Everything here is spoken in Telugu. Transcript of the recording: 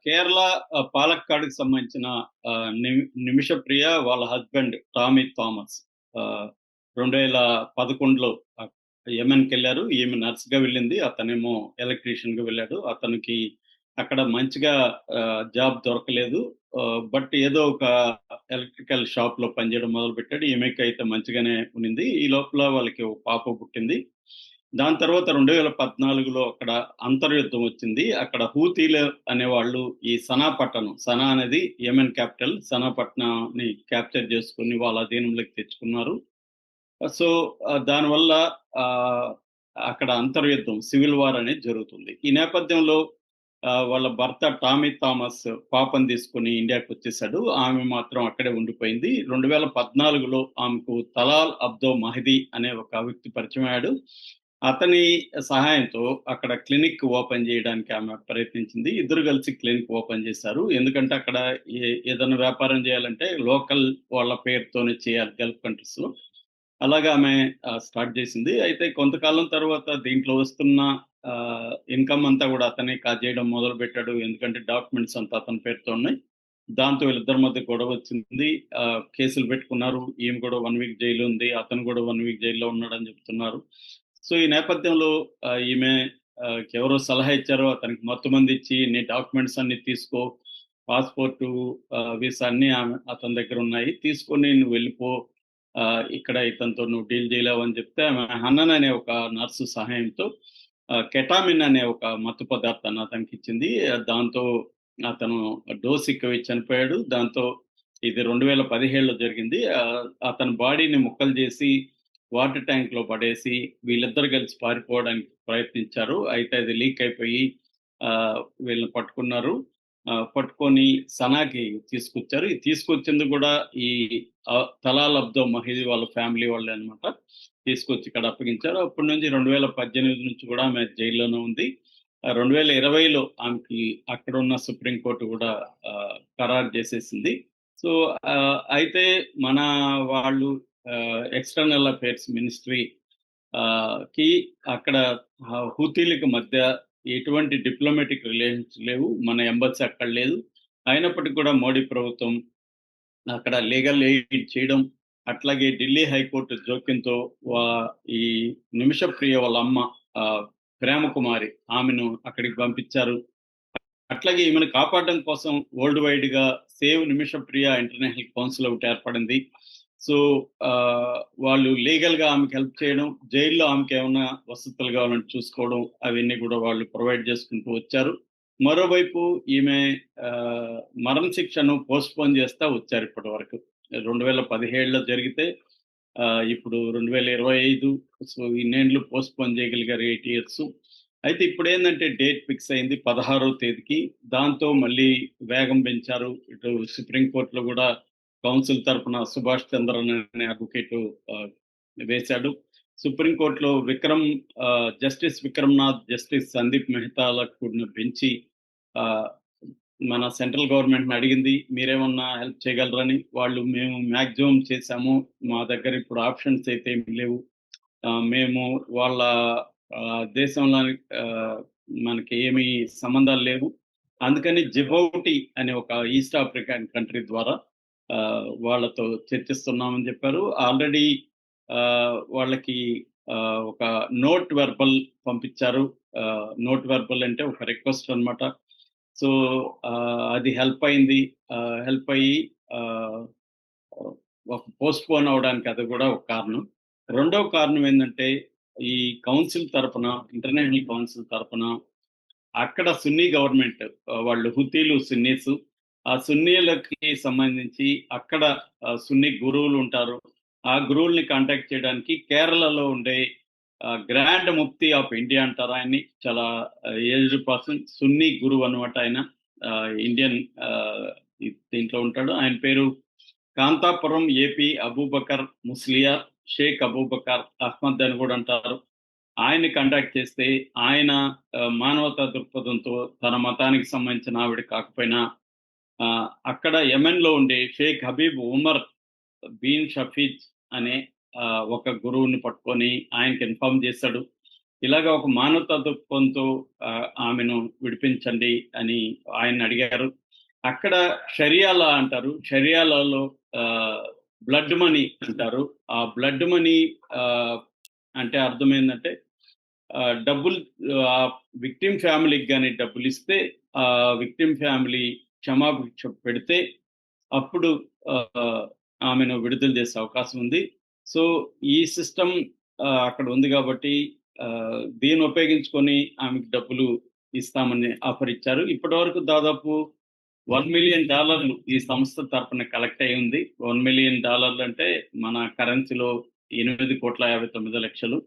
కేరళ పాలక్కాడ్‌కి సంబంధించిన నిమిషప్రియ వాళ్ళ హస్బెండ్ టామీ థామస్ ఆహ్, 2011లో ఆహ్, యెమెన్‌కెళ్లారు. ఈమె నర్స్‌గా వెళ్ళింది. అతనేమో ఎలక్ట్రీషియన్‌గా వెళ్ళాడు. అతనికి అక్కడ మంచిగా జాబ్ దొరకలేదు. బట్ ఏదో ఒక ఎలక్ట్రికల్ షాప్‌లో పనిచేయడం మొదలుపెట్టాడు. ఈమెకైతే మంచిగానే ఉన్నింది. ఈ లోపల వాళ్ళకి ఒక పాప పుట్టింది. దాని తర్వాత 2014లో అక్కడ అంతర్యుద్ధం వచ్చింది. అక్కడ హూతీలు అనేవాళ్ళు ఈ సనా పట్టణం, సనా అనేది యెమెన్ క్యాపిటల్. సనా పట్టణాన్ని క్యాప్చర్ చేసుకొని వాళ్ళ అధీనంలోకి తెచ్చుకున్నారు. సో, దానివల్ల ఆహ్, అక్కడ అంతర్యుద్ధం, సివిల్ వార్ అనేది జరుగుతుంది. ఈ నేపథ్యంలో వాళ్ళ భర్త టామీ థామస్ పాపని తీసుకొని ఇండియాకొచ్చేసాడు. ఆమె మాత్రం అక్కడే ఉండిపోయింది. 2014లో ఆమెకు తలాల్ అబ్దో మహదీ అనే ఒక వ్యక్తి పరిచయమయ్యాడు. అతని సహాయంతో అక్కడ క్లినిక్ ఓపెన్ చేయడానికి ఆమె ప్రయత్నించింది. ఇద్దరు కలిసి క్లినిక్ ఓపెన్ చేశారు. ఎందుకంటే అక్కడ ఏదైనా వ్యాపారం చేయాలంటే లోకల్ వాళ్ళ పేరుతోనే చేయాలి గల్ఫ్ కంట్రీస్‌లో. అలాగా ఆమె స్టార్ట్ చేసింది. అయితే కొంతకాలం తర్వాత దీంట్లో వస్తున్న ఇన్‌కమ్ అంతా గూడా అతనే కాజేయడం మొదలుపెట్టాడు. ఎందుకంటే డాక్యుమెంట్స్ అంతా అతని పేరుతో ఉన్నాయి. దాంతో వీళ్ళిద్దరి మధ్య గొడవొచ్చింది. కేసులు పెట్టుకున్నారు. ఈమె కూడా 1 వీక్ జైలు ఉంది. అతను కూడా 1 వీక్ జైల్‌లో ఉన్నాడని చెప్తున్నారు. సో, ఈ నేపథ్యంలో ఈమె ఎవరో సలహా ఇచ్చారో అతనికి మత్తుమందిచ్చి నీ డాక్యుమెంట్స్ అన్నీ తీసుకో. పాస్‌పోర్టు, వీసా అన్నీ అతని దగ్గరున్నాయి. తీసుకొని నువ్వు వెళ్ళిపో. ఇక్కడ ఇతనితో నువ్వు డీల్ చేయలేవు అని చెప్తే ఆమె హనన్ అనే ఒక నర్సు సహాయంతో కెటామిన్ అనే ఒక మత్తు పదార్థాన్ని అతనికిచ్చింది. దాంతో అతను డోస్ ఎక్కువై చనిపోయాడు. దాంతో ఇది 2017లో జరిగింది. అతని బాడీని ముక్కలు చేసి వాటర్ ట్యాంక్‌లో పడేసి వీళ్ళిద్దరూ కలిసి పారిపోవడానికి ప్రయత్నించారు. అయితే అది లీక్ అయిపోయి వీళ్ళని పట్టుకున్నారు. పట్టుకొని సనాకి తీసుకొచ్చారు. ఈ తీసుకొచ్చింది కూడా ఈ తలాల్ అబ్దో మహీదీ వాళ్ళ ఫ్యామిలీ వాళ్ళే అన్నమాట. తీసుకొచ్చి ఇక్కడ అప్పగించారు. అప్పటి నుంచి 2018 నుంచి కూడా ఆమె జైల్లోనే ఉంది. 2020లో ఆమెకి అక్కడున్న సుప్రీం కోర్ట్ కూడా ఖరారు చేసేసింది. సో, అయితే మన వాళ్ళు ఎక్స్‌టర్నల్ అఫైర్స్ మినిస్ట్రీ కి అక్కడ హూతీలకు మధ్య ఎటువంటి డిప్లొమాటిక్ రిలేషన్స్ లేవు. మన ఎంబసీ అక్కడ లేదు. అయినప్పటికి కూడా మోడీ ప్రభుత్వం అక్కడ లీగల్ ఎయిడ్ చేయడం, అట్లాగే ఢిల్లీ హైకోర్టు జోక్యంతో వా ఈ నిమిషప్రియ వాళ్ళ అమ్మ ఆహ్, ప్రేమకుమారి ఆమెను అక్కడికి పంపించారు. అట్లాగే ఈమెను కాపాడడం కోసం వరల్డ్ వైడ్‌గా సేవ్ నిమిషప్రియ ఇంటర్నేషనల్ కౌన్సిల్ ఒకటి ఏర్పడింది. సో, వాళ్ళు లీగల్‌గా ఆమెకి హెల్ప్ చేయడం, జైల్‌లో ఆమెకేమన్నా వసతులు కావాలంటే చూసుకోవడం, అవన్నీ కూడా వాళ్ళు ప్రొవైడ్ చేసుకుంటూ వచ్చారు. మరోవైపు ఈమె మరణ శిక్షను పోస్ట్‌పోన్ చేస్తా వచ్చారు ఇప్పటి వరకు. 2017లో జరిగితే ఇప్పుడు 2025. సో, ఇన్నేండ్లు పోస్ట్‌పోన్ చేయగలిగారు 8 ఇయర్స్. అయితే ఇప్పుడేందంటే డేట్ ఫిక్స్ అయింది 16వ తేదీకి. దాంతో మళ్ళీ వేగం పెంచారు. ఇటు సుప్రీం కోర్ట్‌లో గూడా కౌన్సిల్ తరపున సుభాష్ చంద్రన్ అనే అడ్వకేటు ఆహ్, వేశాడు. సుప్రీం కోర్ట్‌లో జస్టిస్ విక్రమ్‌నాథ్, జస్టిస్ సందీప్ మెహతాలకు కూడిన బెంచి ఆహ్, మన సెంట్రల్ గవర్నమెంట్‌ని అడిగింది. మీరేమన్నా హెల్ప్ చేయగలరని. వాళ్ళు మేము మాక్సిమం చేశాము. మా దగ్గర ఇప్పుడు ఆప్షన్స్ అయితే ఏమి లేవు. మేము వాళ్ళ దేశంలోని మనకి ఏమి సంబంధాలు లేవు. అందుకని జిబౌటి అనే ఒక ఈస్ట్ ఆఫ్రికన్ కంట్రీ ద్వారా వాళ్ళతో చర్చిస్తున్నామని చెప్పారు. ఆల్రెడీ వాళ్ళకి ఒక నోట్ వెర్బల్ పంపించారు. నోట్ వెర్బల్ అంటే ఒక రిక్వెస్ట్ అన్నమాట. సో, అది హెల్ప్ అయింది. హెల్ప్ అయ్యి ఆహ్, ఒక పోస్ట్‌పోన్ అవ్వడానికి అది కూడా ఒక కారణం. రెండవ కారణం ఏందంటే, ఈ కౌన్సిల్ తరపున, ఇంటర్నేషనల్ కౌన్సిల్ తరపున అక్కడ సున్నీ గవర్నమెంట్ వాళ్ళు హుతీలు, సున్నీస్. ఆ సున్నీలకి సంబంధించి అక్కడ సున్నీ గురువులుంటారు. ఆ గురువుల్ని కాంటాక్ట్ చేయడానికి కేరళలో ఉండే గ్రాండ్ ముఫ్తీ ఆఫ్ ఇండియా అంటారు ఆయన్ని. చాలా ఏజ్డ్ పర్సన్. సున్నీ గురువు అన్నమాట ఆయన. ఇండియన్ దీంట్లో ఉంటాడు. ఆయన పేరు కాంతాపురం ఏపీ అబూబకర్ ముస్లియార్ షేక్ అబూబకర్ అహ్మద్ అని కూడా అంటారు. ఆయన్ని కాంటాక్ట్ చేస్తే ఆయన మానవతా దృక్పథంతో తన మతానికి సంబంధించిన ఆవిడ కాకపోయినా అక్కడ యెమెన్‌లో ఉండే షేక్ హబీబ్ ఉమర్ బిన్ షఫీజ్ అనే ఒక గురువుని పట్టుకొని ఆయనకి ఇన్ఫార్మ్ చేశాడు. ఇలాగ ఒక మానవతా దృక్పథంతో ఆమెను విడిపించండి అని ఆయన్ని అడిగారు. అక్కడ షరియా లా అంటారు. షరియా లాలో బ్లడ్ మనీ అంటారు. ఆ బ్లడ్ మనీ ఆహ్, అంటే అర్థమేందంటే డబ్బులు విక్టిమ్ ఫ్యామిలీకి గాని డబ్బులిస్తే, విక్టిమ్ ఫ్యామిలీ క్షమాభిక్ష పెడితే అప్పుడు ఆమెను విడుదల చేసే అవకాశం ఉంది. సో, ఈ సిస్టమ్ అక్కడ ఉంది గాబట్టి దీన్ని ఉపయోగించుకొని ఆమెకు డబ్బులు ఇస్తామని ఆఫర్ ఇచ్చారు. ఇప్పటివరకు దాదాపు $1,000,000 ఈ సంస్థ తరపున కలెక్ట్ అయ్యింది. $1,000,000 అంటే మన కరెన్సీలో 8,59,00,000.